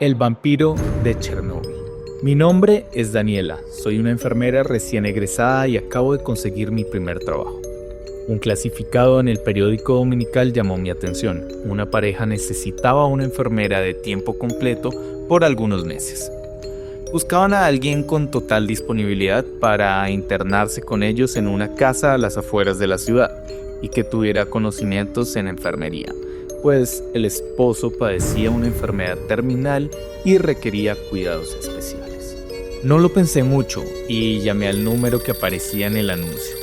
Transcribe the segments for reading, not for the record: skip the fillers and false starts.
El vampiro de Chernobyl. Mi nombre es Daniela, soy una enfermera recién egresada y acabo de conseguir mi primer trabajo. Un clasificado en el periódico dominical llamó mi atención. Una pareja necesitaba una enfermera de tiempo completo por algunos meses. Buscaban a alguien con total disponibilidad para internarse con ellos en una casa a las afueras de la ciudad y que tuviera conocimientos en enfermería, pues el esposo padecía una enfermedad terminal y requería cuidados especiales. No lo pensé mucho y llamé al número que aparecía en el anuncio.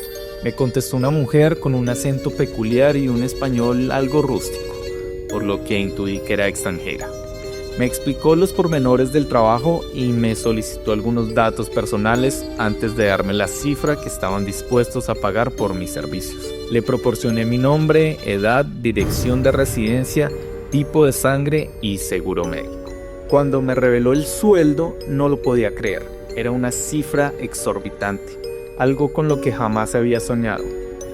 Me contestó una mujer con un acento peculiar y un español algo rústico, por lo que intuí que era extranjera. Me explicó los pormenores del trabajo y me solicitó algunos datos personales antes de darme la cifra que estaban dispuestos a pagar por mis servicios. Le proporcioné mi nombre, edad, dirección de residencia, tipo de sangre y seguro médico. Cuando me reveló el sueldo, no lo podía creer. Era una cifra exorbitante, algo con lo que jamás había soñado.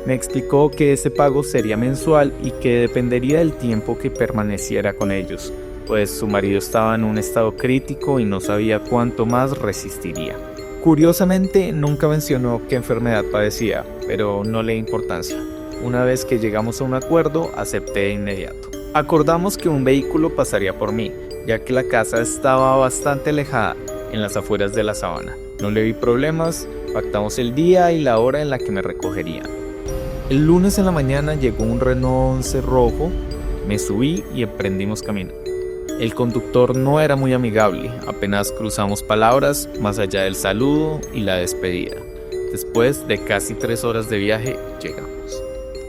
Me explicó que ese pago sería mensual y que dependería del tiempo que permaneciera con ellos, pues su marido estaba en un estado crítico y no sabía cuánto más resistiría. Curiosamente, nunca mencionó qué enfermedad padecía, pero no le di importancia. Una vez que llegamos a un acuerdo, acepté de inmediato. Acordamos que un vehículo pasaría por mí, ya que la casa estaba bastante alejada, en las afueras de la sabana. No le vi problemas, pactamos el día y la hora en la que me recogerían. El lunes en la mañana llegó un Renault 11 rojo, me subí y emprendimos camino. El conductor no era muy amigable, apenas cruzamos palabras más allá del saludo y la despedida. Después de casi 3 horas de viaje, llegamos.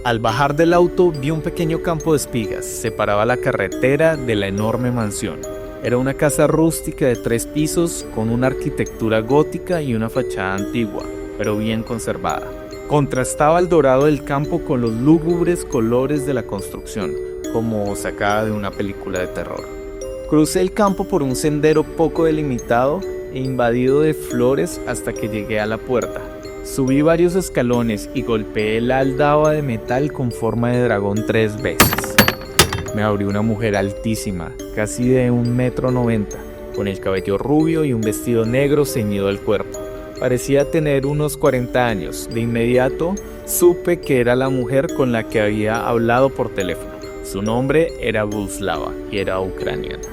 Al bajar del auto vi un pequeño campo de espigas, separaba la carretera de la enorme mansión. Era una casa rústica de 3 pisos con una arquitectura gótica y una fachada antigua, pero bien conservada. Contrastaba el dorado del campo con los lúgubres colores de la construcción, como sacada de una película de terror. Crucé el campo por un sendero poco delimitado e invadido de flores hasta que llegué a la puerta. Subí varios escalones y golpeé la aldaba de metal con forma de dragón 3 veces. Me abrió una mujer altísima, casi de 1,90 m, con el cabello rubio y un vestido negro ceñido al cuerpo. Parecía tener unos 40 años. De inmediato supe que era la mujer con la que había hablado por teléfono. Su nombre era Bohuslava y era ucraniana.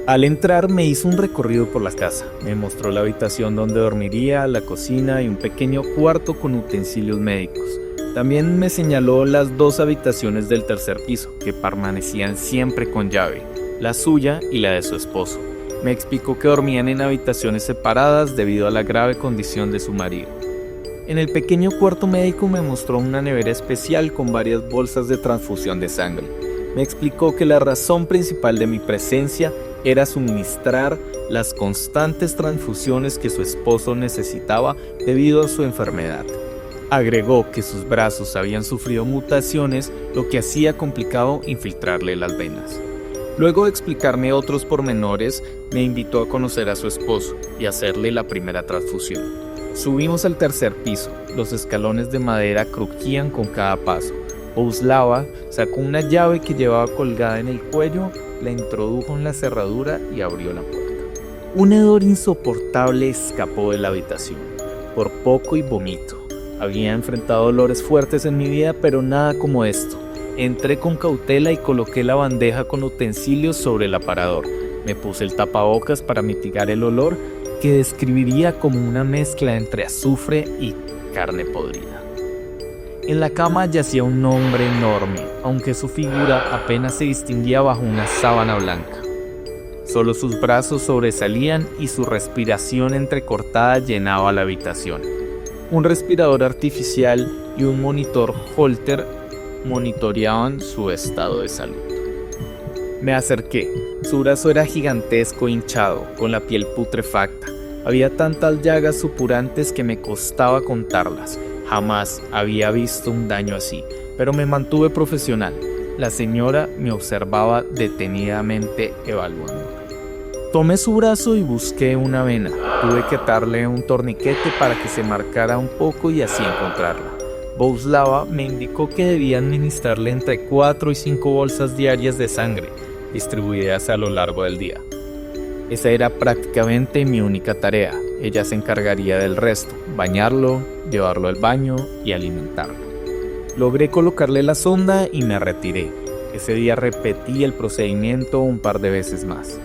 Al entrar me hizo un recorrido por la casa. Me mostró la habitación donde dormiría, la cocina y un pequeño cuarto con utensilios médicos. También me señaló las 2 habitaciones del tercer piso, que permanecían siempre con llave, la suya y la de su esposo. Me explicó que dormían en habitaciones separadas debido a la grave condición de su marido. En el pequeño cuarto médico me mostró una nevera especial con varias bolsas de transfusión de sangre. Me explicó que la razón principal de mi presencia era suministrar las constantes transfusiones que su esposo necesitaba debido a su enfermedad. Agregó que sus brazos habían sufrido mutaciones, lo que hacía complicado infiltrarle las venas. Luego de explicarme otros pormenores, me invitó a conocer a su esposo y hacerle la primera transfusión. Subimos al tercer piso. Los escalones de madera crujían con cada paso. Bohuslava sacó una llave que llevaba colgada en el cuello, la introdujo en la cerradura y abrió la puerta. Un hedor insoportable escapó de la habitación. Por poco y vomito. Había enfrentado dolores fuertes en mi vida, pero nada como esto. Entré con cautela y coloqué la bandeja con utensilios sobre el aparador. Me puse el tapabocas para mitigar el olor que describiría como una mezcla entre azufre y carne podrida. En la cama yacía un hombre enorme, aunque su figura apenas se distinguía bajo una sábana blanca. Solo sus brazos sobresalían y su respiración entrecortada llenaba la habitación. Un respirador artificial y un monitor Holter monitoreaban su estado de salud. Me acerqué. Su brazo era gigantesco e hinchado, con la piel putrefacta. Había tantas llagas supurantes que me costaba contarlas. Jamás había visto un daño así, pero me mantuve profesional. La señora me observaba detenidamente evaluándome. Tomé su brazo y busqué una vena. Tuve que atarle un torniquete para que se marcara un poco y así encontrarla. Bohuslava me indicó que debía administrarle entre 4 y 5 bolsas diarias de sangre, distribuidas a lo largo del día. Esa era prácticamente mi única tarea. Ella se encargaría del resto: bañarlo, llevarlo al baño y alimentarlo. Logré colocarle la sonda y me retiré. Ese día repetí el procedimiento un par de veces más.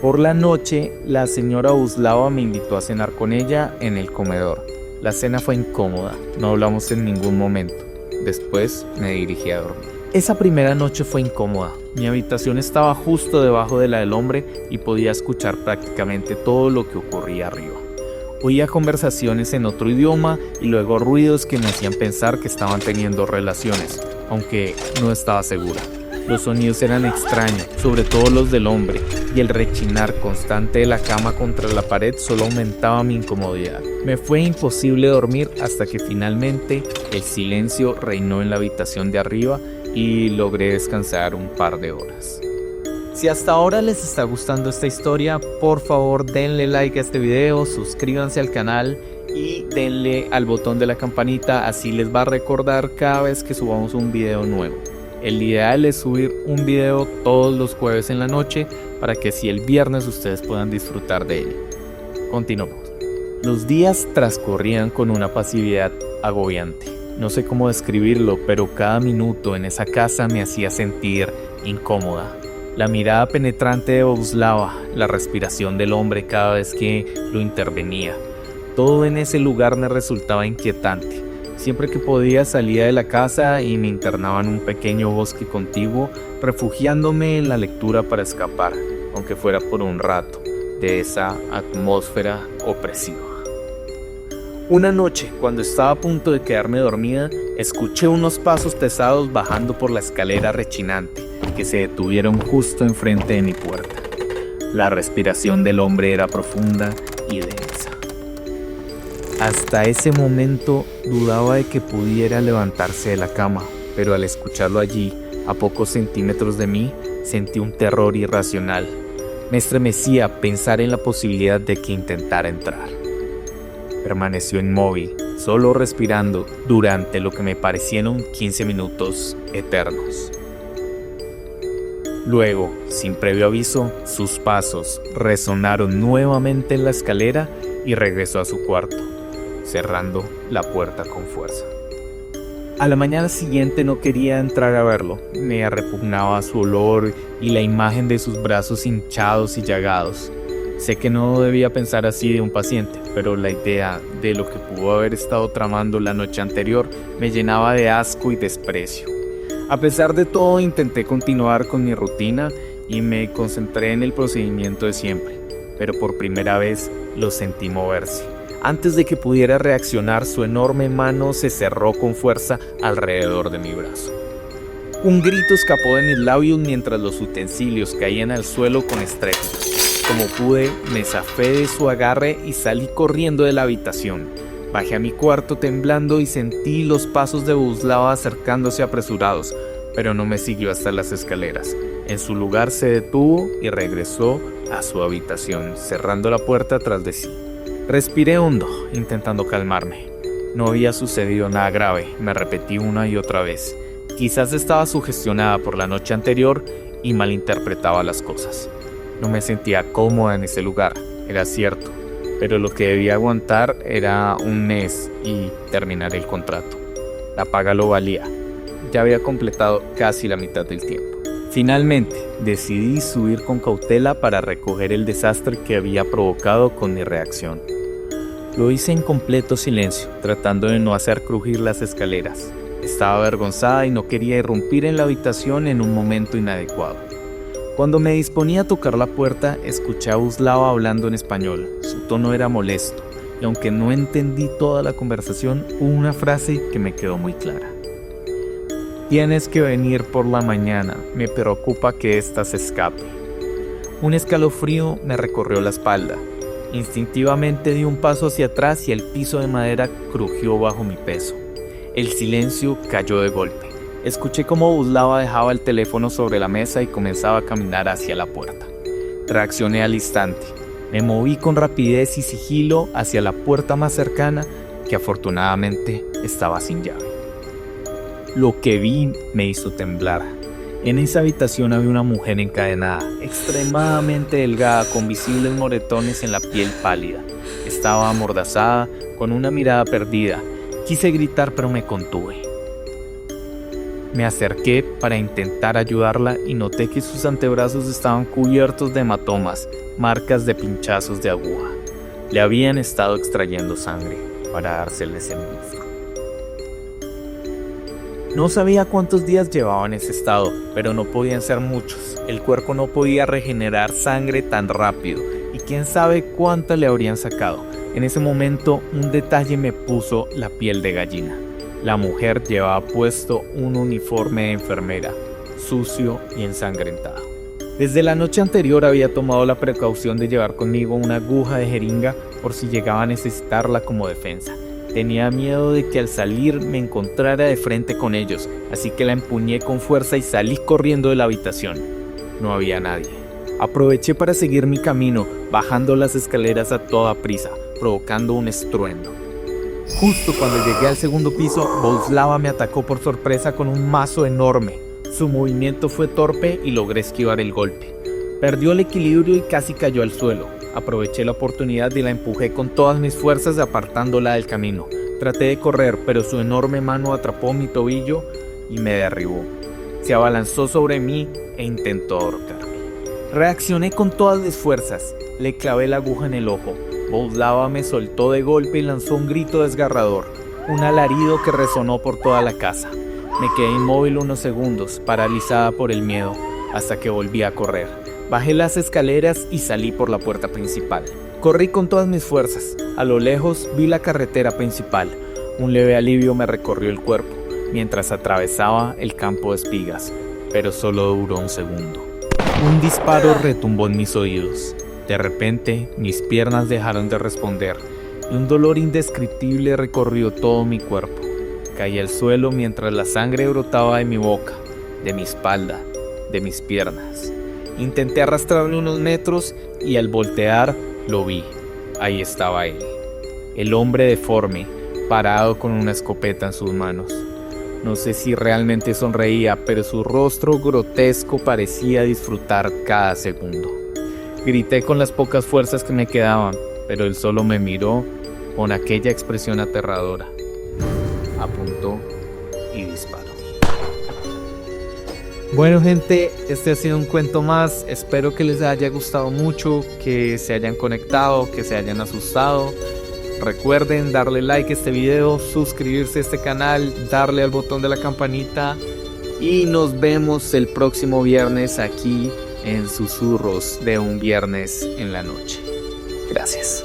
Por la noche, la señora Buslava me invitó a cenar con ella en el comedor. La cena fue incómoda, no hablamos en ningún momento. Después me dirigí a dormir. Esa primera noche fue incómoda. Mi habitación estaba justo debajo de la del hombre y podía escuchar prácticamente todo lo que ocurría arriba. Oía conversaciones en otro idioma y luego ruidos que me hacían pensar que estaban teniendo relaciones, aunque no estaba segura. Los sonidos eran extraños, sobre todo los del hombre, y el rechinar constante de la cama contra la pared solo aumentaba mi incomodidad. Me fue imposible dormir hasta que finalmente el silencio reinó en la habitación de arriba y logré descansar un par de horas. Si hasta ahora les está gustando esta historia, por favor denle like a este video, suscríbanse al canal y denle al botón de la campanita, así les va a recordar cada vez que subamos un video nuevo. El ideal es subir un video todos los jueves en la noche para que así el viernes ustedes puedan disfrutar de él. Continuamos. Los días transcurrían con una pasividad agobiante. No sé cómo describirlo, pero cada minuto en esa casa me hacía sentir incómoda. La mirada penetrante de Buslava, la respiración del hombre cada vez que lo intervenía. Todo en ese lugar me resultaba inquietante. Siempre que podía salía de la casa y me internaba en un pequeño bosque contiguo, refugiándome en la lectura para escapar, aunque fuera por un rato, de esa atmósfera opresiva. Una noche, cuando estaba a punto de quedarme dormida, escuché unos pasos pesados bajando por la escalera rechinante, que se detuvieron justo enfrente de mi puerta. La respiración del hombre era profunda y densa. Hasta ese momento dudaba de que pudiera levantarse de la cama, pero al escucharlo allí, a pocos centímetros de mí, sentí un terror irracional. Me estremecía pensar en la posibilidad de que intentara entrar. Permaneció inmóvil, solo respirando durante lo que me parecieron 15 minutos eternos. Luego, sin previo aviso, sus pasos resonaron nuevamente en la escalera y regresó a su cuarto, cerrando la puerta con fuerza. A la mañana siguiente no quería entrar a verlo. Me repugnaba su olor y la imagen de sus brazos hinchados y llagados. Sé que no debía pensar así de un paciente, pero la idea de lo que pudo haber estado tramando la noche anterior me llenaba de asco y desprecio. A pesar de todo, intenté continuar con mi rutina y me concentré en el procedimiento de siempre, pero por primera vez lo sentí moverse. Antes de que pudiera reaccionar, su enorme mano se cerró con fuerza alrededor de mi brazo. Un grito escapó de mis labios mientras los utensilios caían al suelo con estrépito. Como pude, me zafé de su agarre y salí corriendo de la habitación. Bajé a mi cuarto temblando y sentí los pasos de Buslava acercándose apresurados, pero no me siguió hasta las escaleras. En su lugar se detuvo y regresó a su habitación, cerrando la puerta tras de sí. Respiré hondo, intentando calmarme. No había sucedido nada grave, me repetí una y otra vez. Quizás estaba sugestionada por la noche anterior y malinterpretaba las cosas. No me sentía cómoda en ese lugar, era cierto, pero lo que debía aguantar era un mes y terminar el contrato. La paga lo valía. Ya había completado casi la mitad del tiempo. Finalmente, decidí subir con cautela para recoger el desastre que había provocado con mi reacción. Lo hice en completo silencio, tratando de no hacer crujir las escaleras. Estaba avergonzada y no quería irrumpir en la habitación en un momento inadecuado. Cuando me disponía a tocar la puerta, escuché a Buslava hablando en español. Su tono era molesto, y aunque no entendí toda la conversación, hubo una frase que me quedó muy clara. Tienes que venir por la mañana, me preocupa que ésta se escape. Un escalofrío me recorrió la espalda. Instintivamente di un paso hacia atrás y el piso de madera crujió bajo mi peso. El silencio cayó de golpe. Escuché cómo Buslava dejaba el teléfono sobre la mesa y comenzaba a caminar hacia la puerta. Reaccioné al instante. Me moví con rapidez y sigilo hacia la puerta más cercana, que afortunadamente estaba sin llave. Lo que vi me hizo temblar. En esa habitación había una mujer encadenada, extremadamente delgada, con visibles moretones en la piel pálida. Estaba amordazada, con una mirada perdida. Quise gritar, pero me contuve. Me acerqué para intentar ayudarla y noté que sus antebrazos estaban cubiertos de hematomas, marcas de pinchazos de aguja. Le habían estado extrayendo sangre para dársele ese monstruo. No sabía cuántos días llevaba en ese estado, pero no podían ser muchos. El cuerpo no podía regenerar sangre tan rápido, y quién sabe cuánta le habrían sacado. En ese momento, un detalle me puso la piel de gallina. La mujer llevaba puesto un uniforme de enfermera, sucio y ensangrentado. Desde la noche anterior había tomado la precaución de llevar conmigo una aguja de jeringa por si llegaba a necesitarla como defensa. Tenía miedo de que al salir me encontrara de frente con ellos, así que la empuñé con fuerza y salí corriendo de la habitación. No había nadie. Aproveché para seguir mi camino, bajando las escaleras a toda prisa, provocando un estruendo. Justo cuando llegué al segundo piso, Boleslava me atacó por sorpresa con un mazo enorme. Su movimiento fue torpe y logré esquivar el golpe. Perdió el equilibrio y casi cayó al suelo. Aproveché la oportunidad y la empujé con todas mis fuerzas, apartándola del camino. Traté de correr, pero su enorme mano atrapó mi tobillo y me derribó. Se abalanzó sobre mí e intentó ahorcarme. Reaccioné con todas mis fuerzas. Le clavé la aguja en el ojo. Boleslava me soltó de golpe y lanzó un grito desgarrador, un alarido que resonó por toda la casa. Me quedé inmóvil unos segundos, paralizada por el miedo, hasta que volví a correr. Bajé las escaleras y salí por la puerta principal. Corrí con todas mis fuerzas. A lo lejos vi la carretera principal. Un leve alivio me recorrió el cuerpo, mientras atravesaba el campo de espigas, pero solo duró un segundo. Un disparo retumbó en mis oídos. De repente, mis piernas dejaron de responder, y un dolor indescriptible recorrió todo mi cuerpo. Caí al suelo mientras la sangre brotaba de mi boca, de mi espalda, de mis piernas. Intenté arrastrarme unos metros y al voltear lo vi. Ahí estaba él, el hombre deforme, parado con una escopeta en sus manos. No sé si realmente sonreía, pero su rostro grotesco parecía disfrutar cada segundo. Grité con las pocas fuerzas que me quedaban, pero él solo me miró con aquella expresión aterradora. Apuntó y disparó. Bueno, gente, este ha sido un cuento más. Espero que les haya gustado mucho, que se hayan conectado, que se hayan asustado. Recuerden darle like a este video, suscribirse a este canal, darle al botón de la campanita y nos vemos el próximo viernes aquí en Susurros de un Viernes en la Noche. Gracias.